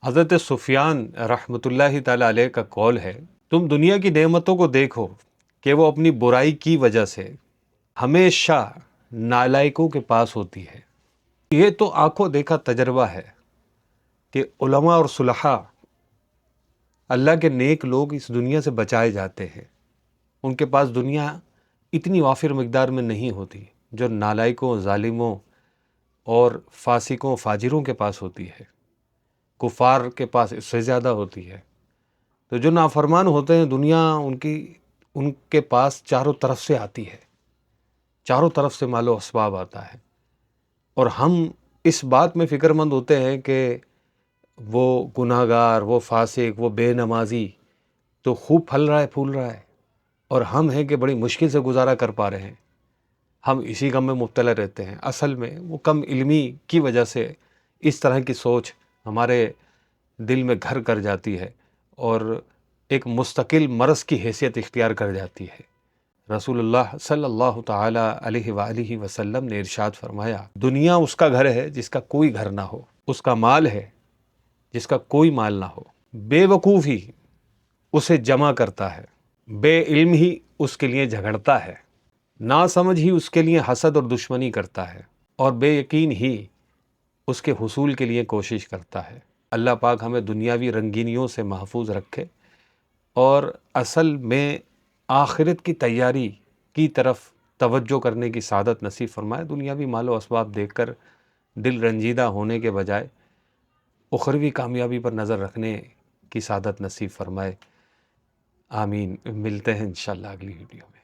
حضرت سفیان رحمۃ اللہ تعالیٰ علیہ کا قول ہے، تم دنیا کی نعمتوں کو دیکھو کہ وہ اپنی برائی کی وجہ سے ہمیشہ نالائقوں کے پاس ہوتی ہے۔ یہ تو آنکھوں دیکھا تجربہ ہے کہ علماء اور صلحاء، اللہ کے نیک لوگ اس دنیا سے بچائے جاتے ہیں، ان کے پاس دنیا اتنی وافر مقدار میں نہیں ہوتی جو نالائقوں، ظالموں اور فاسقوں، فاجروں کے پاس ہوتی ہے، کفار کے پاس اس سے زیادہ ہوتی ہے۔ تو جو نافرمان ہوتے ہیں، دنیا ان کے پاس چاروں طرف سے آتی ہے، چاروں طرف سے مال و اسباب آتا ہے، اور ہم اس بات میں فکر مند ہوتے ہیں کہ وہ گناہ گار، وہ فاسق، وہ بے نمازی تو خوب پھل رہا ہے، پھول رہا ہے، اور ہم ہیں کہ بڑی مشکل سے گزارا کر پا رہے ہیں۔ ہم اسی غم میں مبتلا رہتے ہیں۔ اصل میں وہ کم علمی کی وجہ سے اس طرح کی سوچ ہمارے دل میں گھر کر جاتی ہے اور ایک مستقل مرض کی حیثیت اختیار کر جاتی ہے۔ رسول اللہ صلی اللہ تعالی علیہ وآلہ وسلم نے ارشاد فرمایا، دنیا اس کا گھر ہے جس کا کوئی گھر نہ ہو، اس کا مال ہے جس کا کوئی مال نہ ہو، بے وقوف ہی اسے جمع کرتا ہے، بے علم ہی اس کے لیے جھگڑتا ہے، ناسمجھ ہی اس کے لیے حسد اور دشمنی کرتا ہے، اور بے یقین ہی اس کے حصول کے لیے کوشش کرتا ہے۔ اللہ پاک ہمیں دنیاوی رنگینیوں سے محفوظ رکھے اور اصل میں آخرت کی تیاری کی طرف توجہ کرنے کی سعادت نصیب فرمائے۔ دنیاوی مال و اسباب دیکھ کر دل رنجیدہ ہونے کے بجائے اخروی کامیابی پر نظر رکھنے کی سعادت نصیب فرمائے۔ آمین۔ ملتے ہیں انشاءاللہ اگلی ویڈیو میں۔